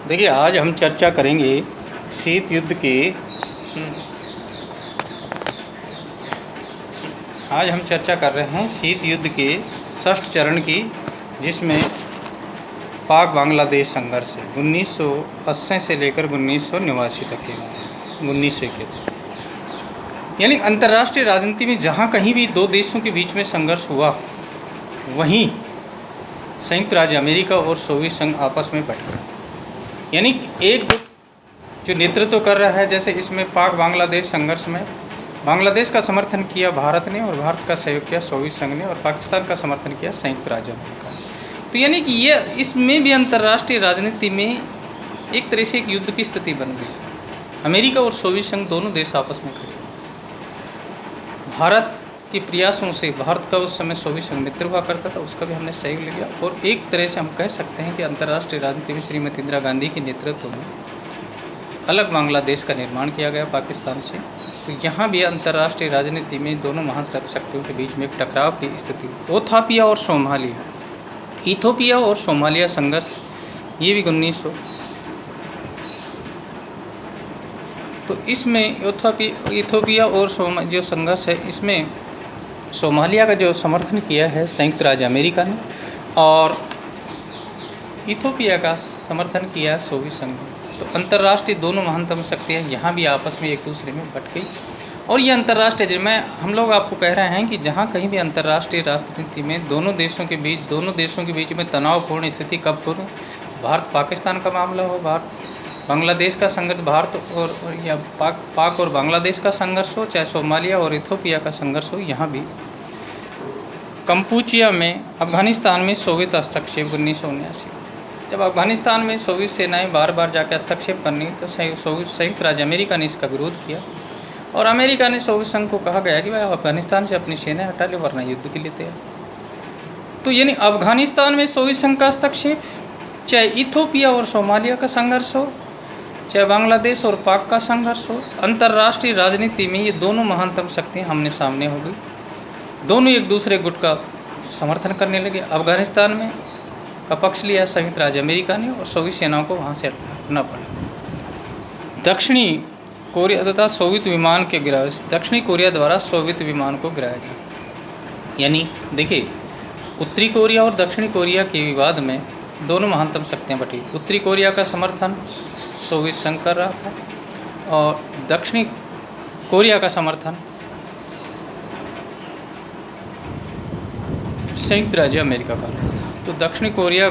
देखिए, आज हम चर्चा करेंगे शीत युद्ध के आज हम चर्चा कर रहे हैं शीत युद्ध के षष्ठ चरण की, जिसमें पाक बांग्लादेश संघर्ष है 1980 से लेकर 1989 तक के 1971, यानी अंतर्राष्ट्रीय राजनीति में जहाँ कहीं भी दो देशों के बीच में संघर्ष हुआ, वहीं संयुक्त राज्य अमेरिका और सोवियत संघ आपस में बट गए। यानी एक गुट जो नेतृत्व कर रहा है, जैसे इसमें पाक बांग्लादेश संघर्ष में बांग्लादेश का समर्थन किया भारत ने, और भारत का सहयोग किया सोवियत संघ ने, और पाकिस्तान का समर्थन किया संयुक्त राज्य अमेरिका ने। तो यानी कि ये इसमें भी अंतर्राष्ट्रीय राजनीति में एक तरह से एक युद्ध की स्थिति बन गई। अमेरिका और सोवियत संघ दोनों देश आपस में खड़े। भारत के प्रयासों से, भारत का उस समय सोवियत संघ मित्र हुआ करता था, उसका भी हमने सहयोग लिया, और एक तरह से हम कह सकते हैं कि अंतर्राष्ट्रीय राजनीति में श्रीमती इंदिरा गांधी के नेतृत्व में अलग बांग्लादेश का निर्माण किया गया पाकिस्तान से। तो यहाँ भी अंतर्राष्ट्रीय राजनीति में दोनों महान शक्तियों के बीच में एक टकराव की स्थिति। इथोपिया और सोमालिया संघर्ष, ये भी 1900। तो इसमें इथोपिया और जो संघर्ष है, इसमें सोमालिया का जो समर्थन किया है संयुक्त राज्य अमेरिका ने, और इथोपिया का समर्थन किया है सोवियत संघ ने। तो अंतर्राष्ट्रीय दोनों महानतम शक्तियाँ यहाँ भी आपस में एक दूसरे में बट गई। और ये अंतर्राष्ट्रीय हम लोग आपको कह रहे हैं कि जहाँ कहीं भी अंतर्राष्ट्रीय राजनीति में दोनों देशों के बीच में तनावपूर्ण स्थिति कब हो, भारत पाकिस्तान का मामला हो, भारत बांग्लादेश का संघर्ष, भारत और या पाक और बांग्लादेश का संघर्ष हो, चाहे सोमालिया और इथोपिया का संघर्ष हो, यहाँ भी कम्पूचिया में, अफगानिस्तान में सोवियत हस्तक्षेप 1979। जब अफगानिस्तान में सोवियत सेनाएं बार बार जाकर हस्तक्षेप करनी, तो संयुक्त राज्य अमेरिका ने इसका विरोध किया, और अमेरिका ने सोवियत संघ को कहा गया कि भाई अफगानिस्तान से अपनी सेनाएं हटा ले, वरना युद्ध के लिए तैयार। तो यानी अफगानिस्तान में सोवियत संघ का हस्तक्षेप, चाहे इथोपिया और सोमालिया का संघर्ष हो, चाहे बांग्लादेश और पाक का संघर्ष हो, अंतर्राष्ट्रीय राजनीति में ये दोनों महानतम शक्तियाँ आमने सामने हो गई। दोनों एक दूसरे गुट का समर्थन करने लगे। अफगानिस्तान में का पक्ष लिया संयुक्त राज्य अमेरिका ने, और सोवियत सेनाओं को वहाँ से हटना पड़ा। दक्षिणी कोरिया तथा सोवियत विमान के गिराव, दक्षिणी कोरिया द्वारा सोवियत विमान को गिराया गया। यानी देखिए, उत्तरी कोरिया और दक्षिणी कोरिया के विवाद में दोनों महानतम शक्तियाँ बटी। उत्तरी कोरिया का समर्थन सोवियत संघ कर रहा था, और दक्षिणी कोरिया का समर्थन संयुक्त राज्य अमेरिका कर रहा था। तो दक्षिणी कोरिया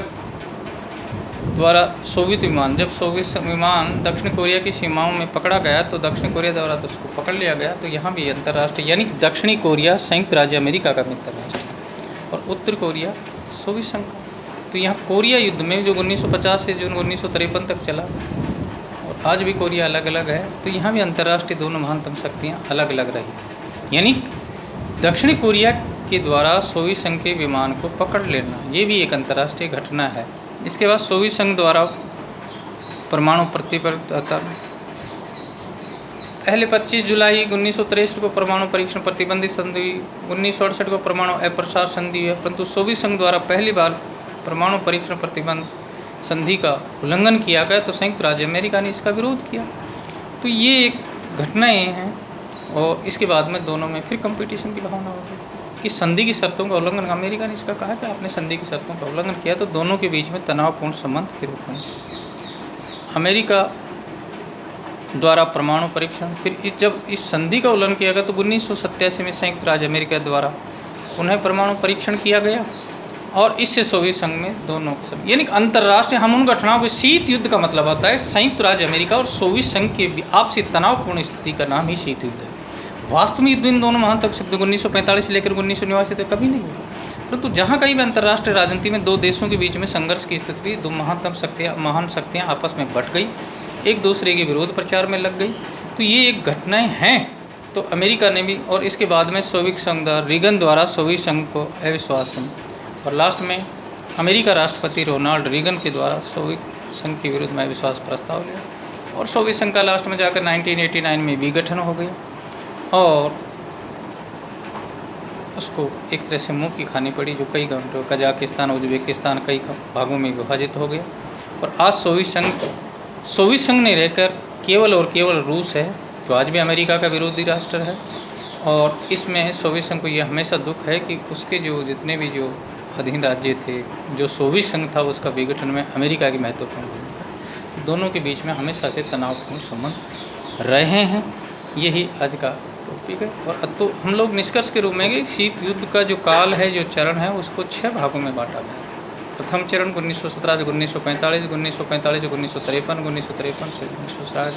द्वारा सोवियत विमान, जब सोवियत विमान दक्षिण कोरिया की सीमाओं में पकड़ा गया, तो दक्षिण कोरिया द्वारा तो उसको पकड़ लिया गया। तो यहाँ भी अंतर्राष्ट्रीय, यानी दक्षिणी कोरिया संयुक्त राज्य अमेरिका का मित्र राष्ट्र है, और उत्तर कोरिया सोवियत संघ का। तो यहाँ कोरिया युद्ध में जो 1950 से जो 1953 तक चला, और आज भी कोरिया अलग अलग है, तो यहाँ भी अंतर्राष्ट्रीय दोनों महानतम शक्तियाँ अलग अलग रही। यानी दक्षिणी कोरिया के द्वारा सोवियत संघ के विमान को पकड़ लेना, ये भी एक अंतर्राष्ट्रीय घटना है। इसके बाद सोवियत संघ द्वारा परमाणु प्रतिबद्धता, पहले 25 जुलाई 1963 को परमाणु परीक्षण प्रतिबंधित संधि, 1968 को परमाणु अप्रसार संधि है, परंतु सोवियत संघ द्वारा पहली बार परमाणु परीक्षण प्रतिबंध संधि का उल्लंघन किया गया, तो संयुक्त राज्य अमेरिका ने इसका विरोध किया। तो ये एक घटनाएँ हैं, और इसके बाद में दोनों में फिर कंपटीशन की भावना हो गई कि संधि की शर्तों का उल्लंघन। अमेरिका ने इसका कहा कि आपने संधि की शर्तों का उल्लंघन किया, तो दोनों के बीच में तनावपूर्ण संबंध फिर उत्पन्न। अमेरिका द्वारा परमाणु परीक्षण, फिर जब इस संधि का उल्लंघन किया गया, तो 1987 में संयुक्त राज्य अमेरिका द्वारा उन्हें परमाणु परीक्षण किया गया, और इससे सोवियत संघ में दोनों को, यानी अंतर्राष्ट्रीय, हम उन घटनाओं को, शीत युद्ध का मतलब होता है संयुक्त राज्य अमेरिका और सोवियत संघ के आपसी तनावपूर्ण स्थिति का नाम ही शीत युद्ध है। वास्तव में युद्ध इन दोनों महानतम शक्तियों 1945 से लेकर 1989 तक कभी नहीं हुआ, परंतु जहाँ कहीं भी अंतर्राष्ट्रीय राजनीति में दो देशों के बीच में संघर्ष की स्थिति, दो महान शक्तियाँ आपस में बट गई, एक दूसरे के विरोध प्रचार में लग गई। तो ये एक घटनाएँ हैं। तो अमेरिका ने भी, और इसके बाद में सोवियत संघ रीगन द्वारा सोवियत संघ को अविश्वास, और लास्ट में अमेरिका राष्ट्रपति रोनाल्ड रीगन के द्वारा सोवियत संघ के विरुद्ध में अविश्वास प्रस्ताव लिया, और सोवियत संघ का लास्ट में जाकर 1989 में विघटन हो गया, और उसको एक तरह से मुँह की खानी पड़ी, जो कई घंटों कजाकिस्तान, उज्बेकिस्तान कई भागों में विभाजित हो गया। और आज सोवियत संघ सोवियत संघ ने रहकर केवल और केवल रूस है जो आज भी अमेरिका का विरोधी राष्ट्र है। और इसमें सोवियत संघ को यह हमेशा दुख है कि उसके जो जितने भी जो अधीन राज्य थे, जो सोवियत संघ था उसका विघटन में अमेरिका की महत्वपूर्ण भूमिका, दोनों के बीच में हमेशा से तनावपूर्ण संबंध रहे हैं। यही आज का टॉपिक है। और तो हम लोग निष्कर्ष के रूप में कि शीत युद्ध का जो काल है, जो चरण है, उसको 6 भागों में बांटा गया। प्रथम चरण 1917 से 1945, 1945 से 1953, 1953 से 1960,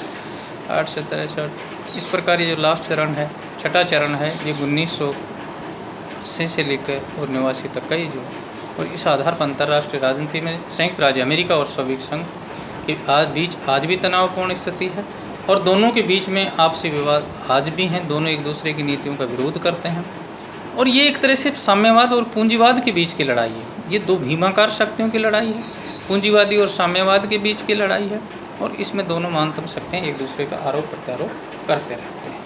8 से 63, इस प्रकार ये जो लास्ट चरण है, छठा चरण है, ये 1980 से लेकर 1989 तक का ही जो। और इस आधार पर अंतर्राष्ट्रीय राजनीति में संयुक्त राज्य अमेरिका और सोवियत संघ के बीच आज भी तनावपूर्ण स्थिति है। और दोनों के बीच में आपसी विवाद आज भी हैं। दोनों एक दूसरे की नीतियों का विरोध करते हैं। और ये एक तरह से साम्यवाद और पूंजीवाद के बीच की लड़ाई है। ये दो भीमाकार शक्तियों की लड़ाई है, पूंजीवादी और साम्यवाद के बीच की लड़ाई है। और इसमें दोनों महानतम शक्तियाँ एक दूसरे का आरोप प्रत्यारोप करते रहते हैं।